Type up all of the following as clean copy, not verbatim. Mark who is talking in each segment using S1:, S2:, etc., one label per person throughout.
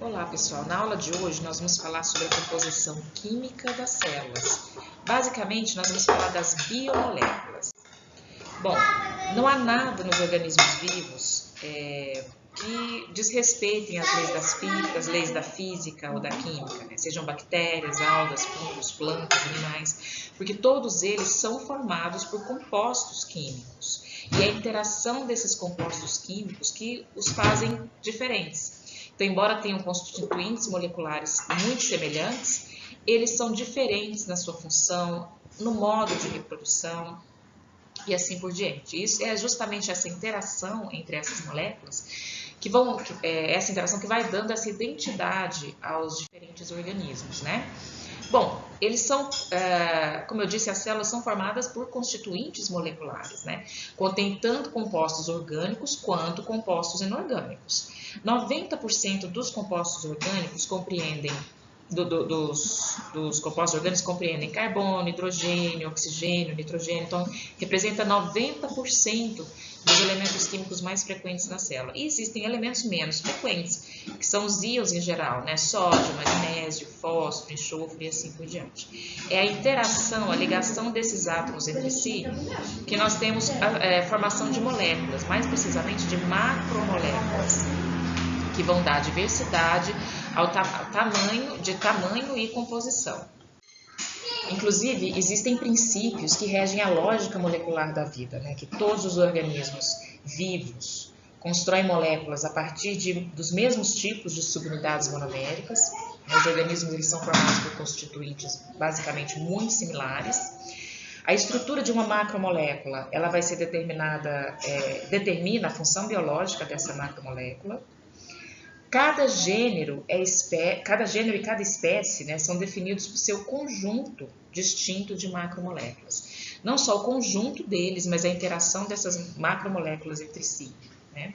S1: Olá pessoal, na aula de hoje nós vamos falar sobre a composição química das células. Basicamente nós vamos falar das biomoléculas. Bom, não há nada nos organismos vivos que desrespeitem as leis da física ou da química, né? Sejam bactérias, algas, fungos, plantas, animais, porque todos eles são formados por compostos químicos. E é a interação desses compostos químicos que os fazem diferentes. Então, embora tenham constituintes moleculares muito semelhantes, eles são diferentes na sua função, no modo de reprodução e assim por diante. Isso é justamente essa interação entre essas moléculas essa interação que vai dando essa identidade aos diferentes organismos, né? Bom, eles são, como eu disse, as células são formadas por constituintes moleculares, né? Contém tanto compostos orgânicos quanto compostos inorgânicos. 90% dos compostos orgânicos dos compostos orgânicos compreendem carbono, hidrogênio, oxigênio, nitrogênio, então representa 90% dos elementos químicos mais frequentes na célula. E existem elementos menos frequentes, que são os íons em geral, né? Sódio, magnésio, fósforo, enxofre e assim por diante. É a interação, a ligação desses átomos entre si que nós temos a formação de moléculas, mais precisamente de macromoléculas, que vão dar diversidade ao tamanho e composição. Inclusive, existem princípios que regem a lógica molecular da vida, né? Que todos os organismos vivos constroem moléculas a partir dos mesmos tipos de subunidades monoméricas. Os organismos eles são formados por constituintes basicamente muito similares. A estrutura de uma macromolécula ela vai ser determina a função biológica dessa macromolécula. Cada gênero e cada espécie, né, são definidos por seu conjunto distinto de macromoléculas. Não só o conjunto deles, mas a interação dessas macromoléculas entre si, né?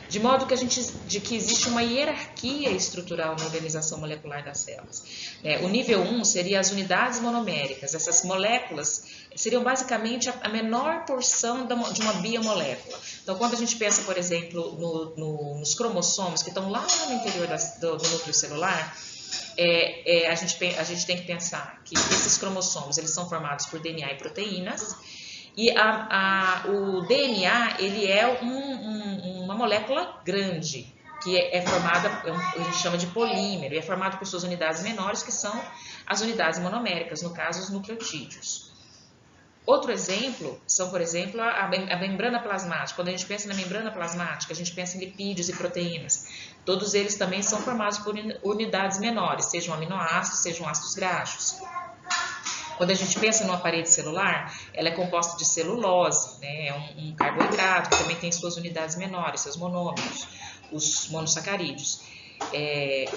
S1: De modo que existe uma hierarquia estrutural na organização molecular das células. O nível 1 seria as unidades monoméricas. Essas moléculas seriam basicamente a menor porção de uma biomolécula. Então, quando a gente pensa, por exemplo, nos cromossomos que estão lá no interior do núcleo celular, a gente tem que pensar que esses cromossomos eles são formados por DNA e proteínas. E o DNA ele é uma molécula grande, que é formada, a gente chama de polímero, e é formado por suas unidades menores, que são as unidades monoméricas, no caso os nucleotídeos. Outro exemplo são, por exemplo, a membrana plasmática. Quando a gente pensa na membrana plasmática, a gente pensa em lipídios e proteínas. Todos eles também são formados por unidades menores, sejam aminoácidos, sejam ácidos graxos. Quando a gente pensa numa parede celular, ela é composta de celulose, né? É um carboidrato que também tem suas unidades menores, seus monômeros, os monossacarídeos.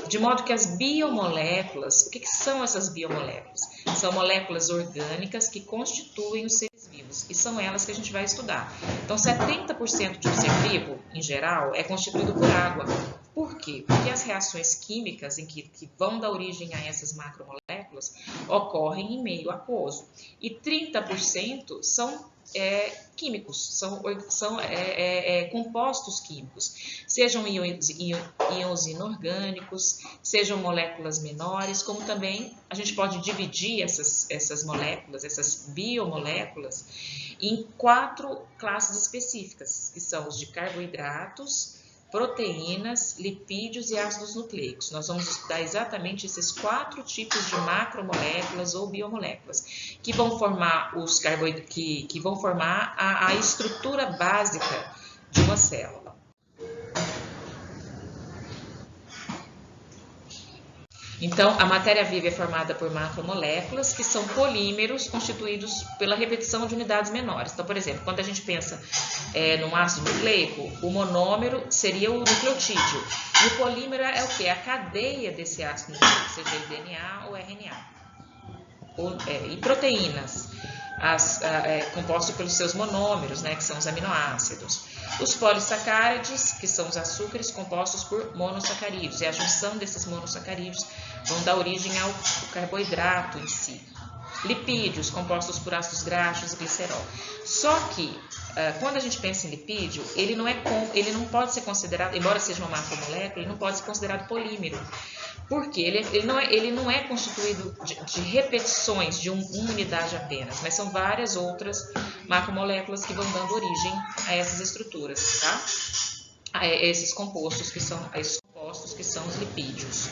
S1: De modo que as biomoléculas, o que são essas biomoléculas? São moléculas orgânicas que constituem os seres vivos e são elas que a gente vai estudar. Então, 70% de um ser vivo, em geral, é constituído por água. Por quê? Porque as reações químicas que vão dar origem a essas macromoléculas ocorrem em meio aquoso. E 30% são químicos, são compostos químicos, sejam íons inorgânicos, sejam moléculas menores, como também a gente pode dividir essas moléculas, essas biomoléculas, em 4 classes específicas, que são os de carboidratos, proteínas, lipídios e ácidos nucleicos. Nós vamos estudar exatamente esses 4 tipos de macromoléculas ou biomoléculas que vão formar que vão formar a estrutura básica de uma célula. Então, a matéria viva é formada por macromoléculas, que são polímeros constituídos pela repetição de unidades menores. Então, por exemplo, quando a gente pensa num ácido nucleico, o monômero seria o nucleotídeo. E o polímero é o quê? A cadeia desse ácido nucleico, seja ele DNA ou RNA. E proteínas, compostas pelos seus monômeros, né, que são os aminoácidos. Os polissacárides, que são os açúcares compostos por monossacarídeos, e a junção desses monossacarídeos vão dar origem ao carboidrato em si. lipídios, compostos por ácidos graxos e glicerol. Só que, quando a gente pensa em lipídio, ele não pode ser considerado, embora seja uma macromolécula, ele não pode ser considerado polímero. Por quê? Ele não é constituído de repetições de uma unidade apenas, mas são várias outras macromoléculas que vão dando origem a essas estruturas, tá? A esses compostos que são os lipídios.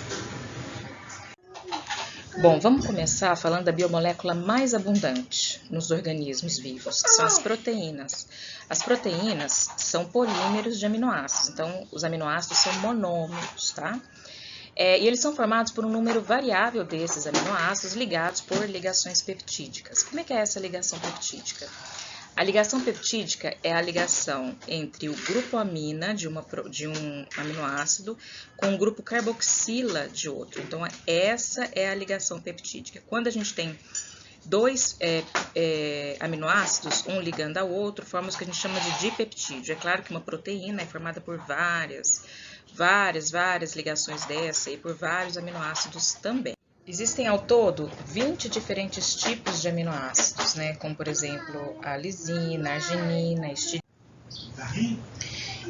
S1: Bom, vamos começar falando da biomolécula mais abundante nos organismos vivos, que são as proteínas. As proteínas são polímeros de aminoácidos, então os aminoácidos são monômeros, tá? E eles são formados por um número variável desses aminoácidos ligados por ligações peptídicas. Como é que é essa ligação peptídica? A ligação peptídica é a ligação entre o grupo amina de um aminoácido com o grupo carboxila de outro. Então, essa é a ligação peptídica. Quando a gente tem dois aminoácidos, um ligando ao outro, forma o que a gente chama de dipeptídeo. É claro que uma proteína é formada por várias ligações dessa e por vários aminoácidos também. Existem ao todo 20 diferentes tipos de aminoácidos, né? Como por exemplo a lisina, a arginina, a histidina.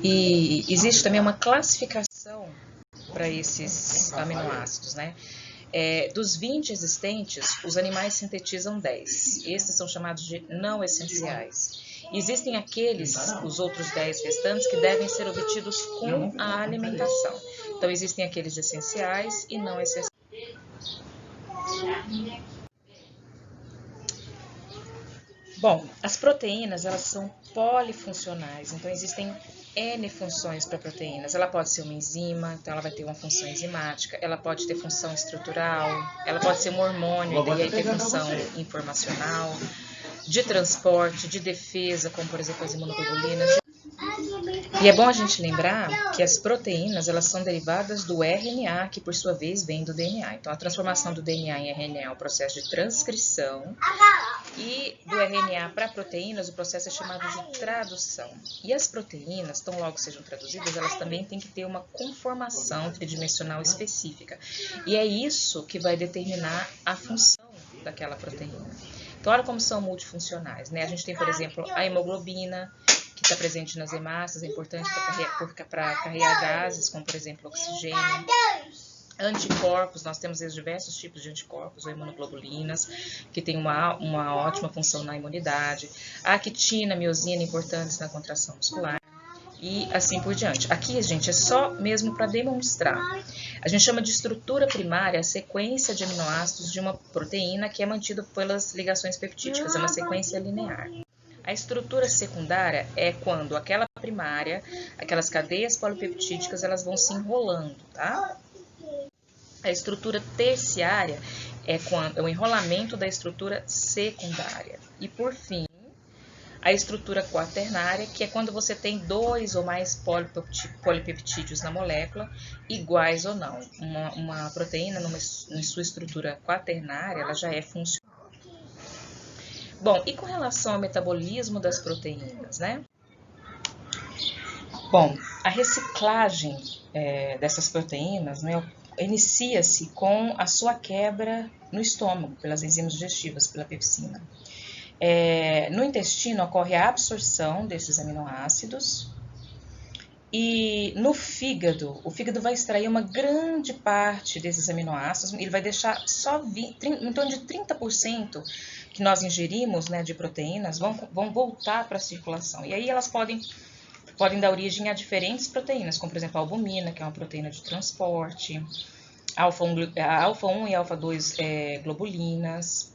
S1: E existe também uma classificação para esses aminoácidos, né? Dos 20 existentes, os animais sintetizam 10. Esses são chamados de não essenciais. Existem os outros 10 restantes, que devem ser obtidos com a alimentação. Então, existem aqueles essenciais e não essenciais. Bom, as proteínas, elas são polifuncionais, então existem N funções para proteínas. Ela pode ser uma enzima, então ela vai ter uma função enzimática, ela pode ter função estrutural, ela pode ser um hormônio, e aí ter função informacional, de transporte, de defesa, como por exemplo as imunoglobulinas. E é bom a gente lembrar que as proteínas, elas são derivadas do RNA, que por sua vez vem do DNA. Então, a transformação do DNA em RNA é um processo de transcrição, e do RNA para proteínas, o processo é chamado de tradução. E as proteínas, tão logo sejam traduzidas, elas também têm que ter uma conformação tridimensional específica. E é isso que vai determinar a função daquela proteína. Então, olha como são multifuncionais, né? A gente tem, por exemplo, a hemoglobina, que está presente nas hemácias, é importante para carregar gases, como por exemplo oxigênio. Anticorpos, nós temos diversos tipos de anticorpos ou imunoglobulinas, que tem uma ótima função na imunidade. A actina, miosina, importantes na contração muscular. E assim por diante. Aqui, gente, é só mesmo para demonstrar. A gente chama de estrutura primária a sequência de aminoácidos de uma proteína que é mantida pelas ligações peptídicas, é uma sequência linear. A estrutura secundária é quando aquela primária, aquelas cadeias polipeptídicas, elas vão se enrolando, tá? A estrutura terciária é o enrolamento da estrutura secundária. E por fim, a estrutura quaternária, que é quando você tem 2 ou mais polipeptídeos na molécula, iguais ou não. Uma proteína, em sua estrutura quaternária, ela já é funcional. Bom, e com relação ao metabolismo das proteínas, né? Bom, a reciclagem dessas proteínas, né, inicia-se com a sua quebra no estômago, pelas enzimas digestivas, pela pepsina. No intestino ocorre a absorção desses aminoácidos e no fígado, o fígado vai extrair uma grande parte desses aminoácidos, ele vai deixar só em torno de 30% que nós ingerimos, né, de proteínas, vão voltar para a circulação. E aí elas podem dar origem a diferentes proteínas, como por exemplo a albumina, que é uma proteína de transporte, a alfa-1 e alfa-2 globulinas,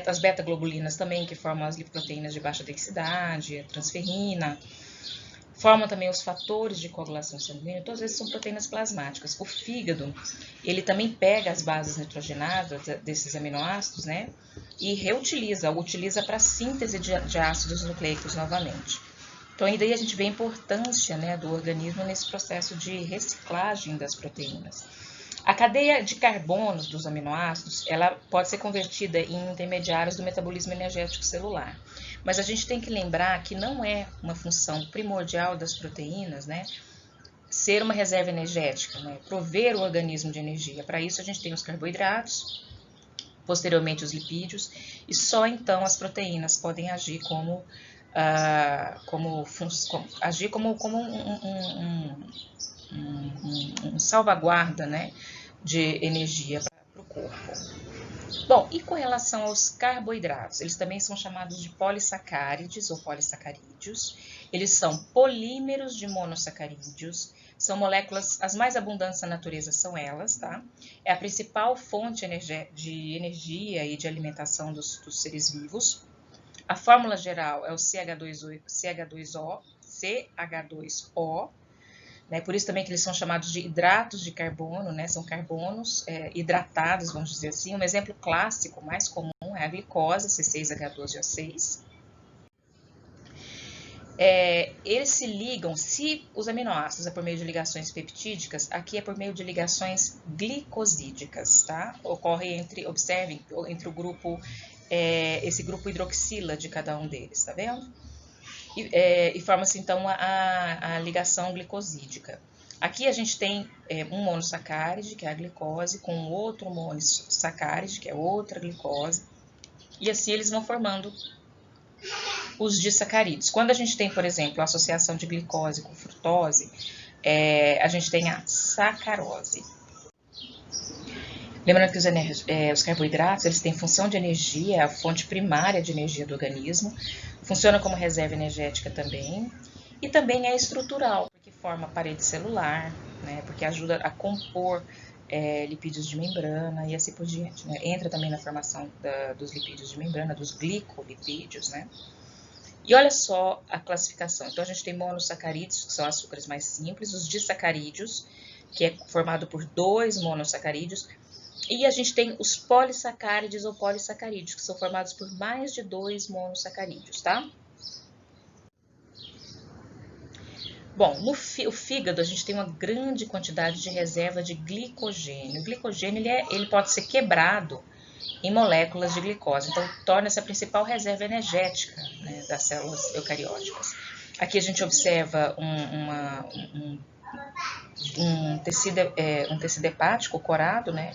S1: as beta-globulinas também, que formam as lipoproteínas de baixa densidade, a transferrina, formam também os fatores de coagulação sanguínea, todas essas são proteínas plasmáticas. O fígado, ele também pega as bases nitrogenadas desses aminoácidos, né, e utiliza para a síntese de ácidos nucleicos novamente. Então, aí daí a gente vê a importância, né, do organismo nesse processo de reciclagem das proteínas. A cadeia de carbonos dos aminoácidos, ela pode ser convertida em intermediários do metabolismo energético celular. Mas a gente tem que lembrar que não é uma função primordial das proteínas, né, ser uma reserva energética, né, prover o organismo de energia. Para isso a gente tem os carboidratos posteriormente os lipídios, e só então as proteínas podem agir como um salvaguarda, né, de energia para o corpo. Bom, e com relação aos carboidratos, eles também são chamados de polissacárides ou polissacarídeos. Eles são polímeros de monossacarídeos, são moléculas, as mais abundantes na natureza são elas, tá? É a principal fonte de energia e de alimentação dos seres vivos. A fórmula geral é o CH2O, né? Por isso também que eles são chamados de hidratos de carbono, né? São carbonos hidratados, vamos dizer assim. Um exemplo clássico, mais comum, é a glicose, C6H12O6. Eles se ligam, se os aminoácidos é por meio de ligações peptídicas, aqui é por meio de ligações glicosídicas, tá? Ocorre observem, entre o grupo, esse grupo hidroxila de cada um deles, tá vendo? E forma-se então a ligação glicosídica. Aqui a gente tem um monossacáride, que é a glicose, com outro monossacáride, que é outra glicose, e assim eles vão formando os disacarídeos. Quando a gente tem, por exemplo, a associação de glicose com frutose, a gente tem a sacarose. Lembrando que os carboidratos eles têm função de energia, é a fonte primária de energia do organismo, funciona como reserva energética também, e também é estrutural, porque forma a parede celular, né, porque ajuda a compor lipídios de membrana e assim por diante. Né? Entra também na formação dos lipídios de membrana, dos glicolipídios, né? E olha só a classificação. Então, a gente tem monossacarídeos, que são açúcares mais simples, os disacarídeos, que é formado por 2 monossacarídeos, e a gente tem os polissacárides ou polissacarídeos, que são formados por mais de 2 monossacarídeos, tá? Bom, no fígado a gente tem uma grande quantidade de reserva de glicogênio. O glicogênio ele pode ser quebrado em moléculas de glicose, então torna-se a principal reserva energética, né, das células eucarióticas. Aqui a gente observa um tecido hepático corado, né,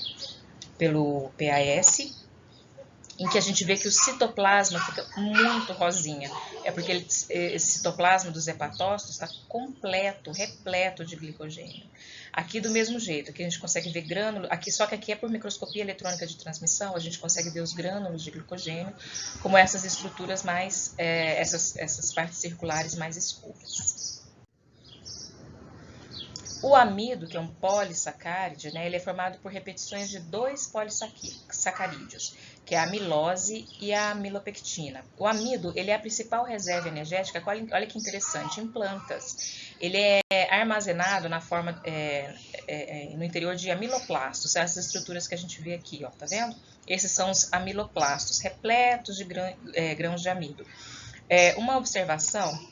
S1: pelo PAS, em que a gente vê que o citoplasma fica muito rosinha. É porque esse citoplasma dos hepatócitos está completo, repleto de glicogênio. Aqui do mesmo jeito, aqui a gente consegue ver grânulos, só que aqui é por microscopia eletrônica de transmissão, a gente consegue ver os grânulos de glicogênio, como essas estruturas mais, essas partes circulares mais escuras. O amido, que é um polissacáride, né, ele é formado por repetições de 2 polissacarídeos, que é a amilose e a amilopectina. O amido, ele é a principal reserva energética, olha que interessante, em plantas. Ele é armazenado na forma, no interior de amiloplastos, essas estruturas que a gente vê aqui, ó, tá vendo? Esses são os amiloplastos, repletos de grãos de amido. Uma observação: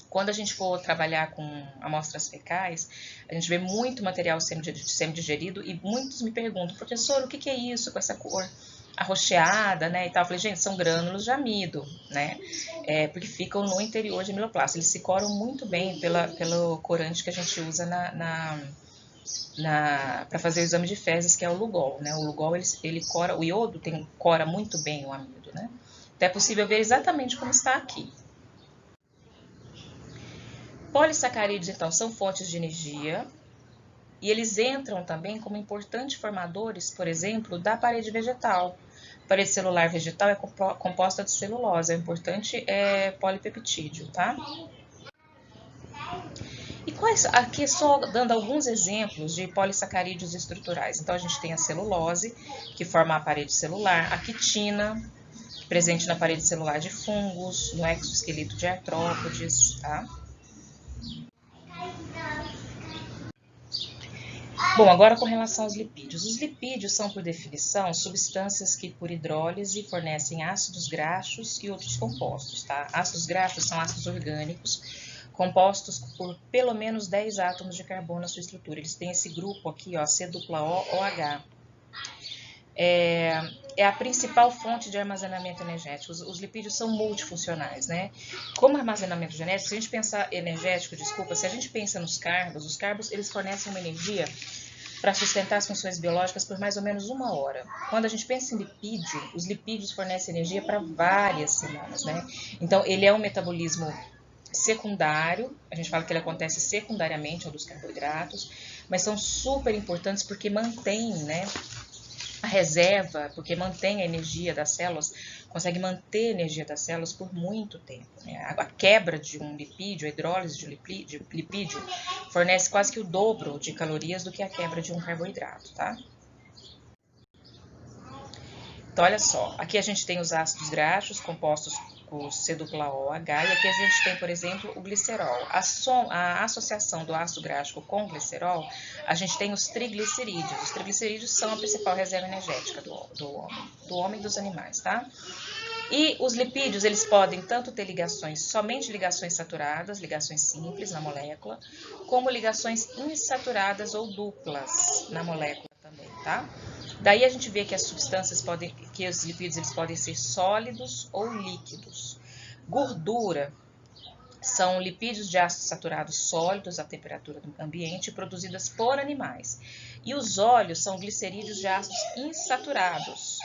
S1: quando a gente for trabalhar com amostras fecais, a gente vê muito material semidigerido e muitos me perguntam, professor, o que é isso com essa cor arroxeada, né, e tal? Eu falei, gente, são grânulos de amido, né, porque ficam no interior de amiloplasto. Eles se coram muito bem pelo corante que a gente usa para fazer o exame de fezes, que é o Lugol, né? O Lugol, ele cora, o iodo cora muito bem o amido, né? Então é possível ver exatamente como está aqui. Polissacarídeos, então, são fontes de energia e eles entram também como importantes formadores, por exemplo, da parede vegetal. A parede celular vegetal é composta de celulose, é um importante polipeptídeo, tá? E aqui só dando alguns exemplos de polissacarídeos estruturais. Então, a gente tem a celulose, que forma a parede celular, a quitina, presente na parede celular de fungos, no exoesqueleto de artrópodes, tá? Bom, agora com relação aos lipídios. Os lipídios são, por definição, substâncias que, por hidrólise, fornecem ácidos graxos e outros compostos, tá? Ácidos graxos são ácidos orgânicos, compostos por pelo menos 10 átomos de carbono na sua estrutura. Eles têm esse grupo aqui, ó, C-OH. É a principal fonte de armazenamento energético. Os lipídios são multifuncionais, né? Como armazenamento genético, se a gente pensar se a gente pensa nos carbos, os carbos eles fornecem uma energia para sustentar as funções biológicas por mais ou menos 1 hora. Quando a gente pensa em lipídio, os lipídios fornecem energia para várias semanas, né? Então, ele é um metabolismo secundário, a gente fala que ele acontece secundariamente ao dos carboidratos, mas são super importantes porque mantém, né, a reserva, porque mantém a energia das células, consegue manter a energia das células por muito tempo. Né? A quebra de um lipídio, a hidrólise de um lipídio, fornece quase que o dobro de calorias do que a quebra de um carboidrato, tá? Então, olha só, aqui a gente tem os ácidos graxos compostos por C-OH, e aqui a gente tem, por exemplo, o glicerol. A associação do ácido graxo com o glicerol, a gente tem os triglicerídeos. Os triglicerídeos são a principal reserva energética do homem e dos animais, tá? E os lipídios, eles podem tanto ter ligações, somente ligações saturadas, ligações simples na molécula, como ligações insaturadas ou duplas na molécula também, tá? Daí a gente vê que as substâncias que os lipídios eles podem ser sólidos ou líquidos. Gordura são lipídios de ácidos saturados sólidos à temperatura do ambiente produzidas por animais. E os óleos são glicerídeos de ácidos insaturados,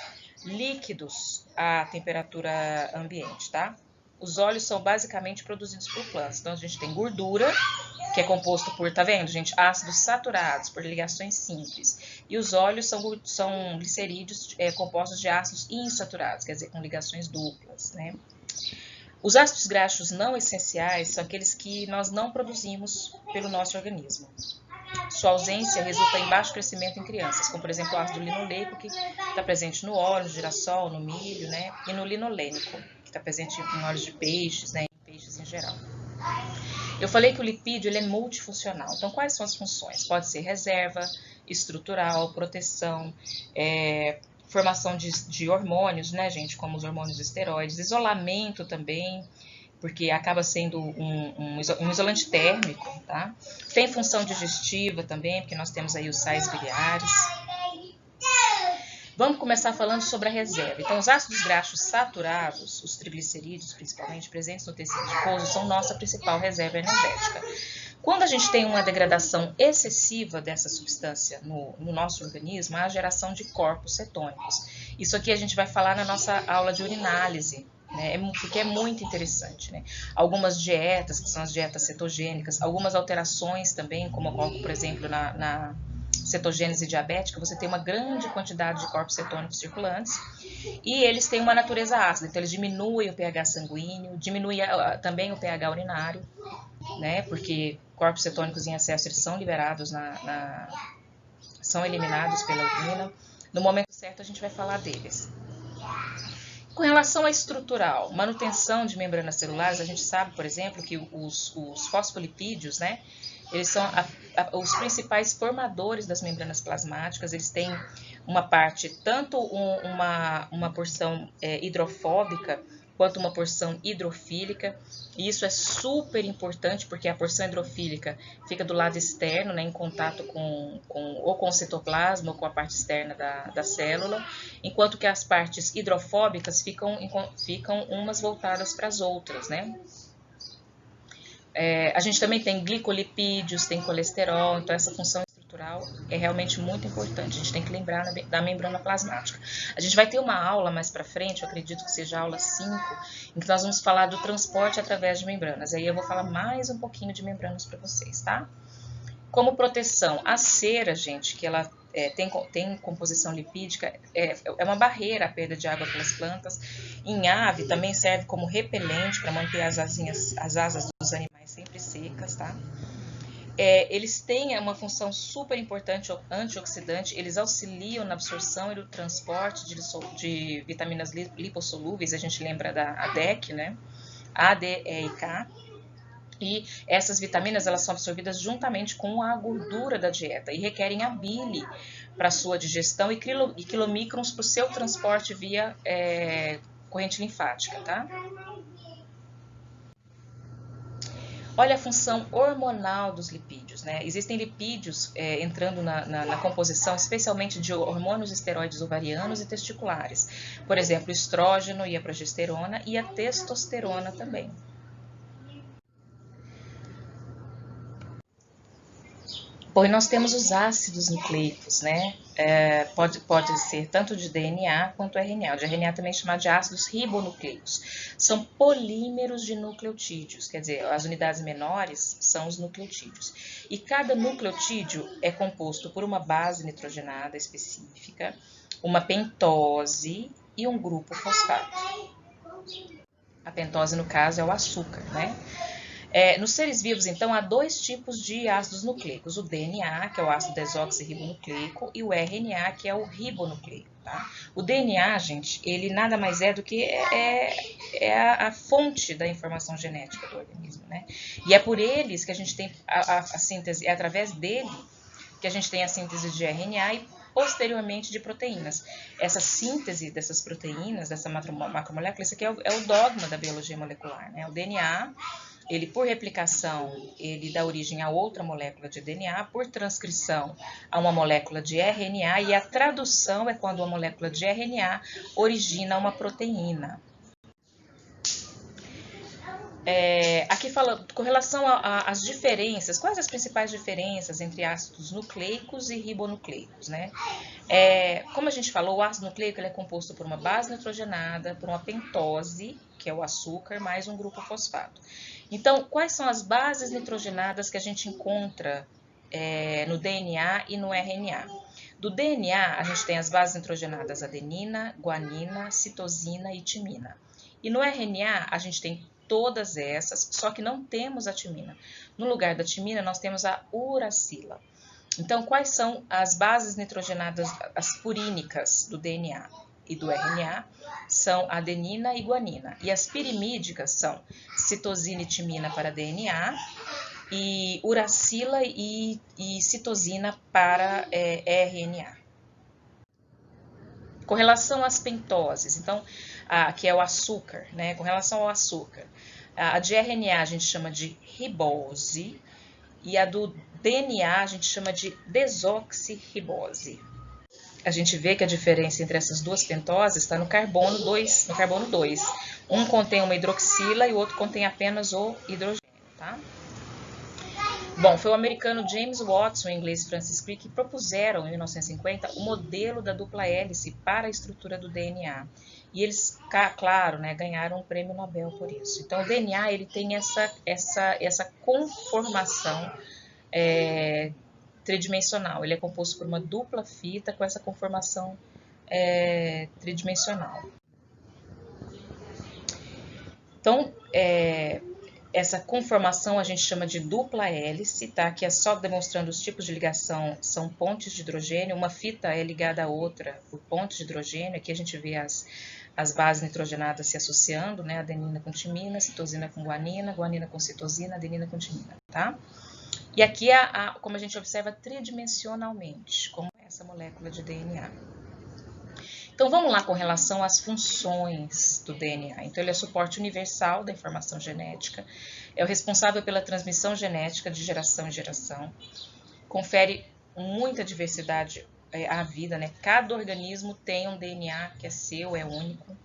S1: líquidos à temperatura ambiente, tá? Os óleos são basicamente produzidos por plantas. Então a gente tem gordura, que é composto por, tá vendo, gente? Ácidos saturados por ligações simples. E os óleos são glicerídeos compostos de ácidos insaturados, quer dizer, com ligações duplas, né? Os ácidos graxos não essenciais são aqueles que nós não produzimos pelo nosso organismo. Sua ausência resulta em baixo crescimento em crianças, como por exemplo o ácido linoleico, que está presente no óleo, no girassol, no milho, né? E no linolênico, que está presente em óleos de peixes, né? Em peixes em geral. Eu falei que o lipídio ele é multifuncional. Então, quais são as funções? Pode ser reserva, estrutural, proteção, formação de hormônios, né, gente, como os hormônios esteroides, isolamento também, porque acaba sendo um isolante térmico, tá? Tem função digestiva também, porque nós temos aí os sais biliares. Vamos começar falando sobre a reserva. Então, os ácidos graxos saturados, os triglicerídeos principalmente, presentes no tecido adiposo, são nossa principal reserva energética. Quando a gente tem uma degradação excessiva dessa substância no nosso organismo, há a geração de corpos cetônicos. Isso aqui a gente vai falar na nossa aula de urinálise, né? Porque é muito interessante, né? Algumas dietas, que são as dietas cetogênicas, algumas alterações também, como ocorre, por exemplo, na cetogênese diabética, você tem uma grande quantidade de corpos cetônicos circulantes e eles têm uma natureza ácida, então eles diminuem o pH sanguíneo, diminuem também o pH urinário, né? Porque corpos cetônicos em excesso eles são liberados, são eliminados pela urina. No momento certo a gente vai falar deles. Com relação à estrutural, manutenção de membranas celulares, a gente sabe, por exemplo, que os fosfolipídios, né? Eles são os principais formadores das membranas plasmáticas. Eles têm uma parte, tanto uma porção hidrofóbica, quanto uma porção hidrofílica. E isso é super importante, porque a porção hidrofílica fica do lado externo, né, em contato ou com o citoplasma ou com a parte externa da célula, enquanto que as partes hidrofóbicas ficam umas voltadas para as outras, né? A gente também tem glicolipídios, tem colesterol, então essa função estrutural é realmente muito importante. A gente tem que lembrar da membrana plasmática. A gente vai ter uma aula mais para frente, eu acredito que seja a aula 5, em que nós vamos falar do transporte através de membranas. Aí eu vou falar mais um pouquinho de membranas para vocês, tá? Como proteção, a cera, gente, que ela tem composição lipídica, é uma barreira à perda de água pelas plantas. Em ave, também serve como repelente para manter as asas dos animais sempre secas, tá? Eles têm uma função super importante antioxidante, eles auxiliam na absorção e no transporte de vitaminas lipossolúveis, a gente lembra da ADEK, né? A, D, E e K. E essas vitaminas elas são absorvidas juntamente com a gordura da dieta e requerem a bile para sua digestão e quilomicrons para o seu transporte via corrente linfática, tá? Olha a função hormonal dos lipídios, né? Existem lipídios entrando na composição, especialmente de hormônios esteroides ovarianos e testiculares. Por exemplo, o estrógeno e a progesterona e a testosterona também. Pois nós temos os ácidos nucleicos, né? Pode ser tanto de DNA quanto RNA. O de RNA também é chamado de ácidos ribonucleicos. São polímeros de nucleotídeos, quer dizer, as unidades menores são os nucleotídeos. E cada nucleotídeo é composto por uma base nitrogenada específica, uma pentose e um grupo fosfato. A pentose, no caso, é o açúcar, né? Nos seres vivos, então, há dois tipos de ácidos nucleicos. O DNA, que é o ácido desoxirribonucleico, e o RNA, que é o ribonucleico. Tá? O DNA, gente, ele nada mais é do que a fonte da informação genética do organismo. Né? E é por eles que a gente tem a síntese, é através dele que a gente tem a síntese de RNA e posteriormente de proteínas. Essa síntese dessas proteínas, dessa macromolécula, isso aqui é o dogma da biologia molecular. Né? O DNA... ele, por replicação, ele dá origem a outra molécula de DNA, por transcrição a uma molécula de RNA, e a tradução é quando uma molécula de RNA origina uma proteína. Aqui fala com relação às diferenças, quais as principais diferenças entre ácidos nucleicos e ribonucleicos, né? Como a gente falou, o ácido nucleico ele é composto por uma base nitrogenada, por uma pentose, que é o açúcar, mais um grupo fosfato. Então, quais são as bases nitrogenadas que a gente encontra no DNA e no RNA? Do DNA, a gente tem as bases nitrogenadas adenina, guanina, citosina e timina. E no RNA, a gente tem todas essas, só que não temos a timina. No lugar da timina, nós temos a uracila. Então, quais são as bases nitrogenadas, as purínicas do DNA e do RNA? São adenina e guanina. E as pirimídicas são citosina e timina para DNA e uracila e citosina para RNA. Com relação às pentoses, então, que é o açúcar, né? Com relação ao açúcar, a de RNA a gente chama de ribose e a do DNA a gente chama de desoxirribose. A gente vê que a diferença entre essas duas pentoses está no carbono 2. Um contém uma hidroxila e o outro contém apenas o hidrogênio, tá? Bom, foi o americano James Watson e o inglês Francis Crick que propuseram em 1950 o modelo da dupla hélice para a estrutura do DNA. E eles, claro, né, ganharam um prêmio Nobel por isso. Então, o DNA ele tem essa conformação tridimensional. Ele é composto por uma dupla fita com essa conformação tridimensional. Então, essa conformação a gente chama de dupla hélice, tá? Que é só demonstrando os tipos de ligação, são pontes de hidrogênio, uma fita é ligada à outra por pontes de hidrogênio, aqui a gente vê as bases nitrogenadas se associando, né? Adenina com timina, citosina com guanina, guanina com citosina, adenina com timina, tá? E aqui, como a gente observa tridimensionalmente, como é essa molécula de DNA. Então, vamos lá com relação às funções do DNA. Então, ele é suporte universal da informação genética, é o responsável pela transmissão genética de geração em geração, confere muita diversidade à vida, né? Cada organismo tem um DNA que é seu, é único.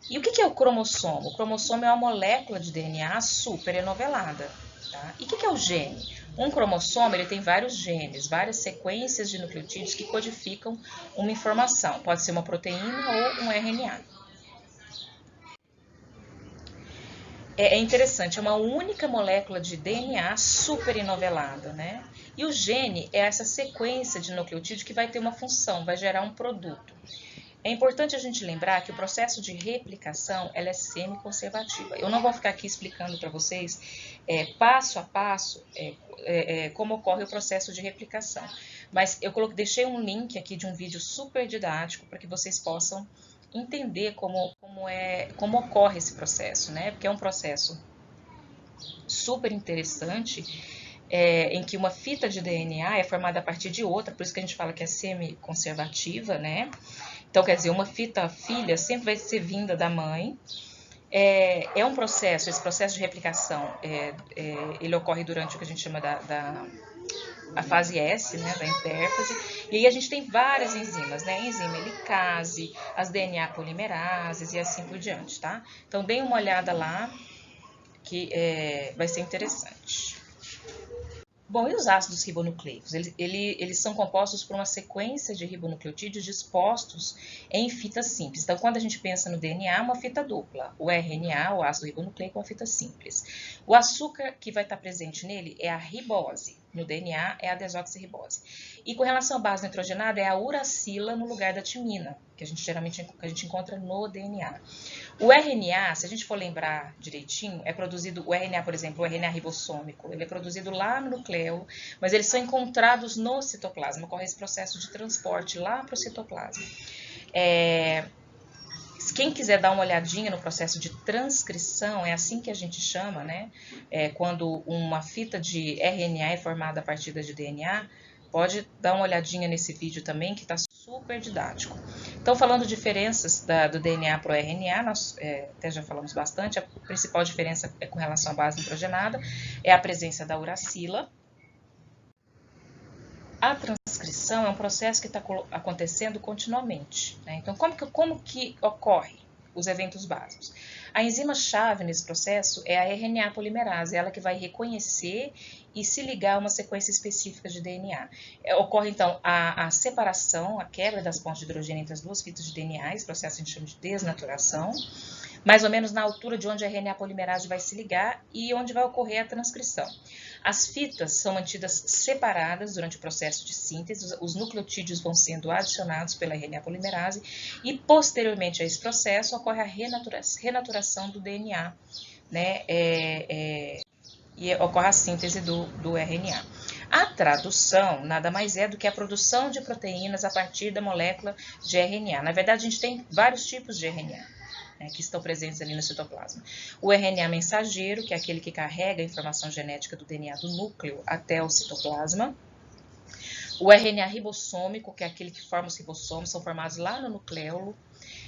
S1: E o que é o cromossomo? O cromossomo é uma molécula de DNA super enovelada. Tá? E o que é o gene? Um cromossomo ele tem vários genes, várias sequências de nucleotídeos que codificam uma informação. Pode ser uma proteína ou um RNA. É interessante, é uma única molécula de DNA super enovelada, né? E o gene é essa sequência de nucleotídeos que vai ter uma função, vai gerar um produto. É importante a gente lembrar que o processo de replicação ela é semi-conservativa. Eu não vou ficar aqui explicando para vocês passo a passo como ocorre o processo de replicação. Mas eu deixei um link aqui de um vídeo super didático para que vocês possam entender como ocorre esse processo, né? Porque é um processo super interessante em que uma fita de DNA é formada a partir de outra, por isso que a gente fala que é semi-conservativa, né? Então, quer dizer, uma fita filha sempre vai ser vinda da mãe. É um processo, esse processo de replicação, ele ocorre durante o que a gente chama a fase S, né, da intérfase, e aí a gente tem várias enzimas, né, enzima helicase, as DNA polimerases e assim por diante, tá? Então, deem uma olhada lá, que vai ser interessante. Bom, e os ácidos ribonucleicos? Eles são compostos por uma sequência de ribonucleotídeos dispostos em fitas simples. Então, quando a gente pensa no DNA, uma fita dupla. O RNA, o ácido ribonucleico, é uma fita simples. O açúcar que vai estar presente nele é a ribose. No DNA é a desoxirribose. E com relação à base nitrogenada, é a uracila no lugar da timina, que a gente encontra no DNA. O RNA, se a gente for lembrar direitinho, é produzido, o RNA, por exemplo, o RNA ribossômico, ele é produzido lá no núcleo, mas eles são encontrados no citoplasma, ocorre esse processo de transporte lá para o citoplasma. Quem quiser dar uma olhadinha no processo de transcrição, é assim que a gente chama, né? Quando uma fita de RNA é formada a partir de DNA, pode dar uma olhadinha nesse vídeo também, que está super didático. Então, falando de diferenças do DNA para o RNA, nós até já falamos bastante, a principal diferença é com relação à base nitrogenada, é a presença da uracila. A transcrição é um processo que está acontecendo continuamente, né? Então, como que ocorre os eventos básicos? A enzima-chave nesse processo é a RNA polimerase, ela que vai reconhecer e se ligar a uma sequência específica de DNA. Ocorre, então, a separação, a quebra das pontes de hidrogênio entre as duas fitas de DNA, esse processo a gente chama de desnaturação, mais ou menos na altura de onde a RNA polimerase vai se ligar e onde vai ocorrer a transcrição. As fitas são mantidas separadas durante o processo de síntese, os nucleotídeos vão sendo adicionados pela RNA polimerase e, posteriormente a esse processo, ocorre a renaturação do DNA, né? E ocorre a síntese do RNA. A tradução nada mais é do que a produção de proteínas a partir da molécula de RNA. Na verdade, a gente tem vários tipos de RNA, né, que estão presentes ali no citoplasma. O RNA mensageiro, que é aquele que carrega a informação genética do DNA do núcleo até o citoplasma. O RNA ribossômico, que é aquele que forma os ribossomos, são formados lá no nucleolo.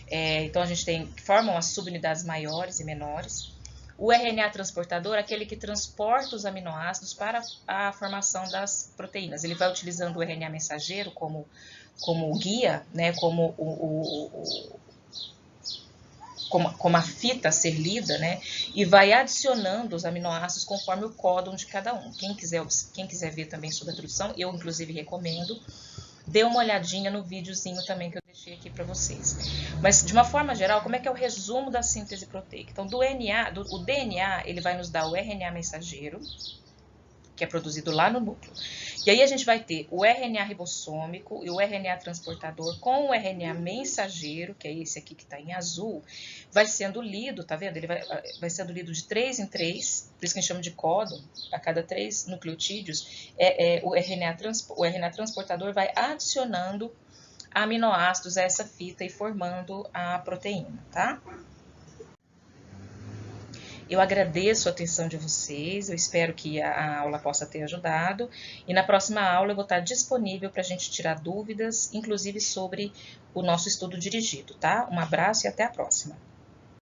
S1: Então, a gente formam as subunidades maiores e menores. O RNA transportador é aquele que transporta os aminoácidos para a formação das proteínas. Ele vai utilizando o RNA mensageiro como guia, né, como a fita a ser lida, né, e vai adicionando os aminoácidos conforme o códon de cada um. Quem quiser ver também sobre a tradução, eu inclusive recomendo, dê uma olhadinha no videozinho também que eu deixei aqui para vocês. Mas, de uma forma geral, como é que é o resumo da síntese proteica? Então, o DNA, ele vai nos dar o RNA mensageiro, que é produzido lá no núcleo. E aí a gente vai ter o RNA ribossômico e o RNA transportador com o RNA mensageiro, que é esse aqui que está em azul, vai sendo lido, tá vendo? Ele vai sendo lido de 3 em 3, por isso que a gente chama de códon, a cada 3 nucleotídeos, o RNA transportador vai adicionando aminoácidos a essa fita e formando a proteína, tá? Eu agradeço a atenção de vocês, eu espero que a aula possa ter ajudado e na próxima aula eu vou estar disponível para a gente tirar dúvidas, inclusive sobre o nosso estudo dirigido, tá? Um abraço e até a próxima.